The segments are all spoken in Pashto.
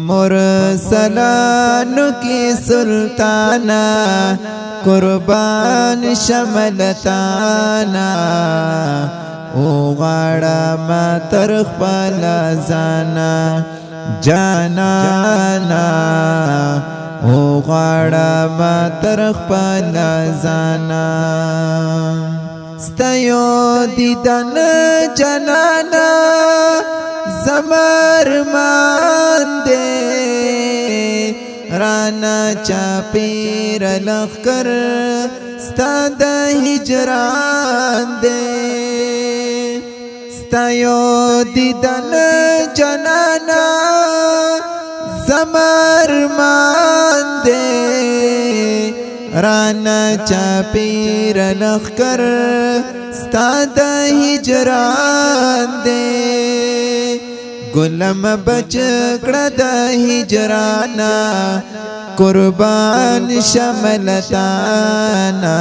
مرسلانو کی سلطانا قربان شملتانا او غاڑا ما ترخ پالا زانا جانانا او غاڑا ما ترخ پالا زانا ستایو دیدن جنانا زمر ماندے رانا چاپیر لخکر ستاد ہجران دے ستایو دیدن جنانا زمر ماندے رانا چاپیر لخکر ستاد ہجران دے گلم بچکڑا دا ہجرانا قربان شملتانا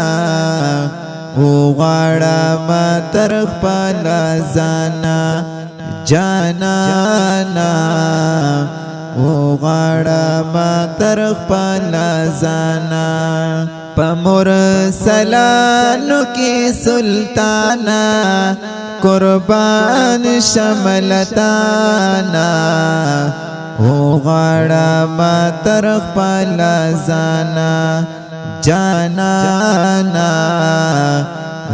او غاڑا ما ترخ پالا زانا جانانا او غاڑا ما ترخ پالا زانا مرسلانو کی سلطانا قربان شملتانا او غاڑا ما ترخ پالا زانا جانانا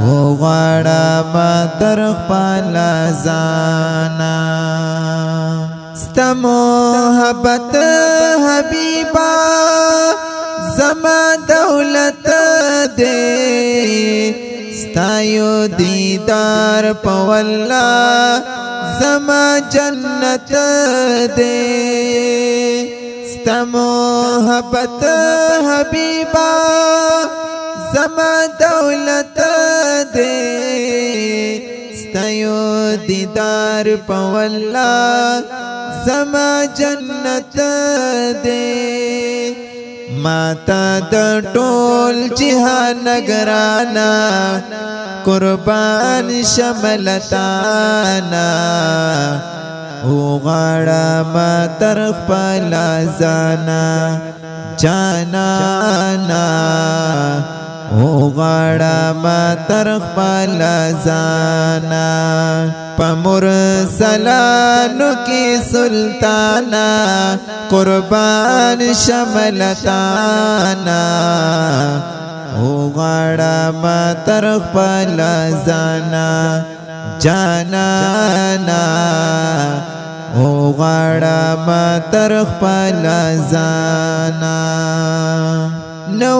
او غاڑا ما ترخ پالا زانا ستا محبت حبیبا زما دولت دے ستایو دیدار پواللہ زما جنت دے ستا محبت حبیبا زما دولت دے ستایو دیدار پواللہ زما جنت دے ماتا د ټول جهان نگرانا قربان شملتانا او غاڑا ما ترخ پالا زانا جانانا او غاڑا ما ترخ پالا زانا مرسلانو کی سلطانا قربان شملتانا او غاڑا ما ترخ پالا زانا جانانا او غاڑا ما ترخ پالا زانا نو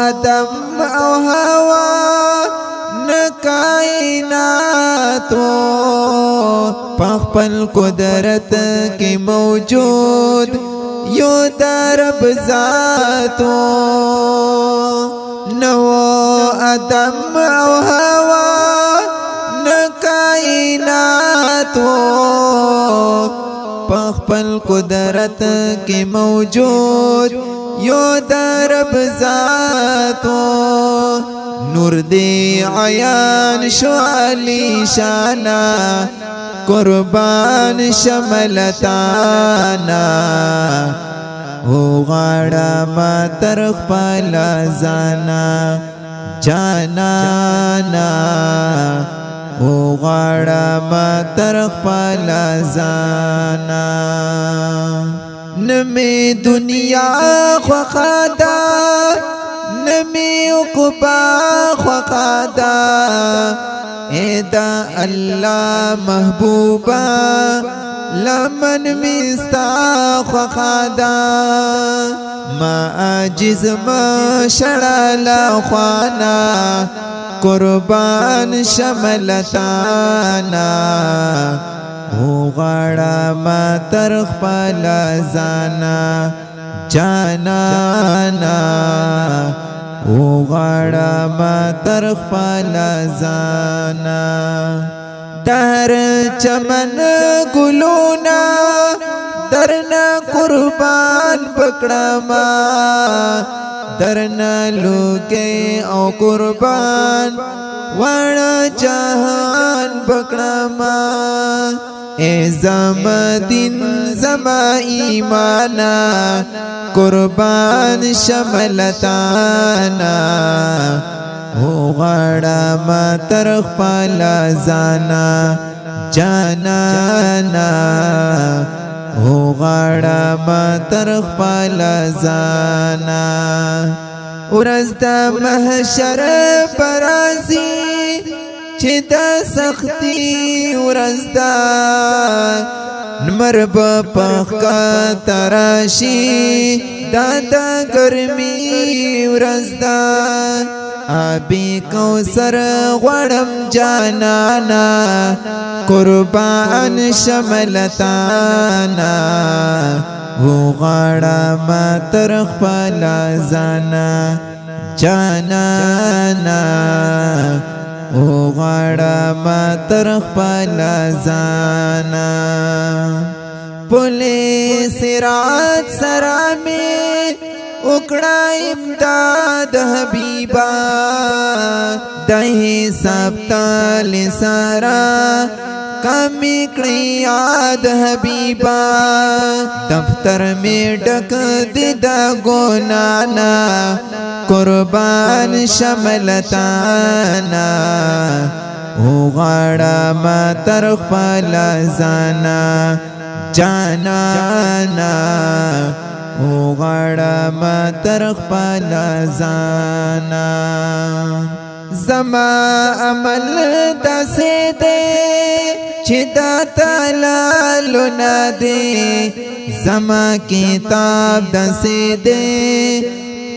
ادم او هوا کائناتو پخپل قدرت کی موجود یو درب ذاتو نو ادم او هوا کائناتو پخپل قدرت کی موجود یو درب ذاتو نور دی عیان شو علی شانا قربان شملتانا او غاڑا ما ترخ پالا زانا جانانا او غاڑا ما ترخ پالا زانا نمی دنیا خوخادا نمی اقبا خوخادا ایدا اللہ محبوبا لمن مستا خوخادا ما عاجز ما شڑالا خوانا قربان شملتانا او غاڑا ما ترخ پالا زانا جانانا او غاڑا ما ترخ پالا زانا در چمن گلونا درنا قربان پکڑما درنا لوکے او قربان وانا جہان پکڑما اے زما دین زما ایمانا قربان شملتانا او غاڑا ما ترخ پالا زانا جانانا او غاڑا ما ترخ پالا زانا ورځ د محشر پرازي چې د سختي ورځ دا نمر به پخکا تراشي دا د ګرمي ورځ دا آبی کوثر غړم جانانا قربان شملتانا و غاڑا ما ترخ پالا زانا جانانا و غاڑا ما ترخ پالا زانا پولی سرات سرامی اکڑا امداد حبیبا دہی سبتال سارا کامی کڑی یاد حبیبا دفتر میں ڈک دیدا گونانا قربان شملتانا او غاڑا ما ترخ پالا زانا جانانا او غاڑا ما ترخ پالا زانا زما عمل دسے دے چدا تلالو نا دے زما کتاب دسے دے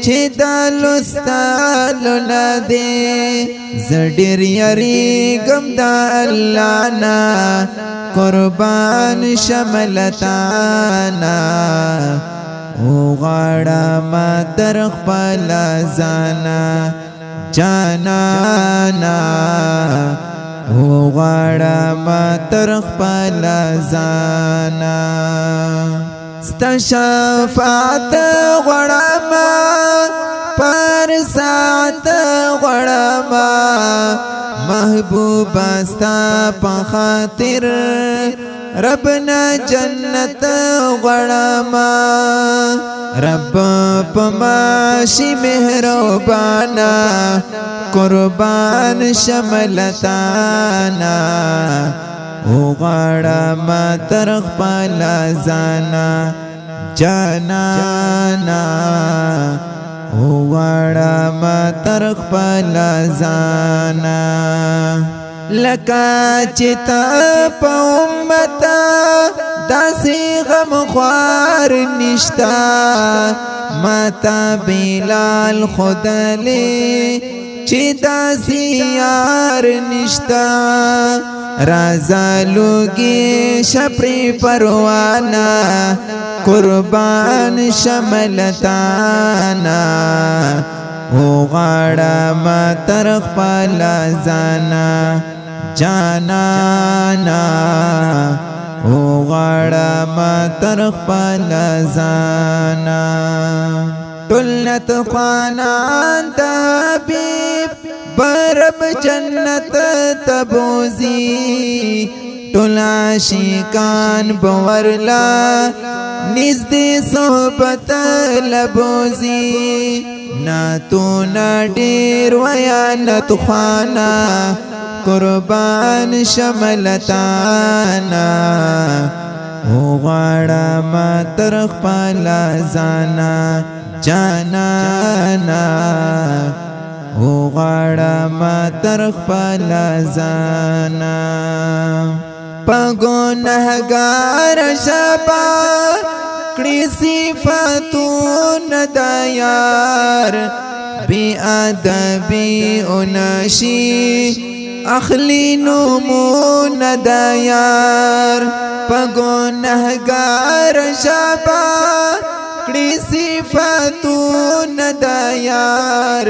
چدا لستالو نا دے زڈیر یری گم دا اللہ نا قربان شملتانا او غاڑا ما ترخ پالا زانا جانانا او غاڑا ما ترخ پالا زانا ستا شفاعت غاڑا ما پر ساعت غاڑا ما محبوب استا پا خاطر ربنا جنت غاڑا ما رب پماشی مہربانا قربان شملتانا او غاڑا ما ترخ پالا زانا جانانا او غاڑا ما ترخ پالا زانا لکا چتا پا امتا داسی غم خوار نشتا ماتا بلال خودلی چی داسی یار نشتا رازا لوگی شپری پروانا قربان شملتانا او غاڑا ما ترخ پالا زانا جانانا او غاڑا ما ترخ پالا زانا تلت خوانان تابیب برب جنت تبوزی تلاشیکان بورلا نزد صحبت لبوزی ناتو نادیر ویانت خوانا قربان شملتانا او غاڑا ما ترخ پالا زانا جانانا او غاڑا ما ترخ پالا زانا پگو نہگار شبا کڑی صفتون دیار بی ادبی انشی اخلی نمون دیار پگو نہگار شبا کڑی صفتون دیار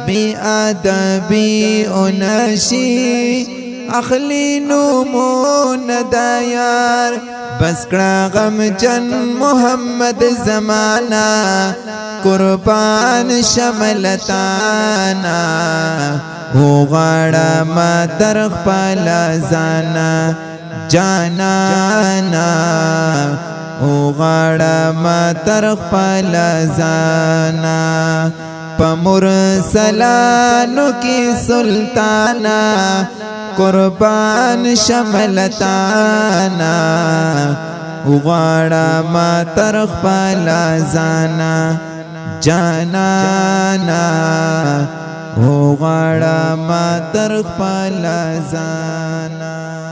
بی ادبی انشی اخلی نمون دیار بس کڑا غم جن محمد زمانہ قربان شملتانا او غاڑا ما ترخ پالا زانا جانانا او غړم تر خپل ځانا په مرسلانو کې سلطانا قربان شملتانا او غړم تر خپل ځانا جانانا او غړم تر خپل ځانا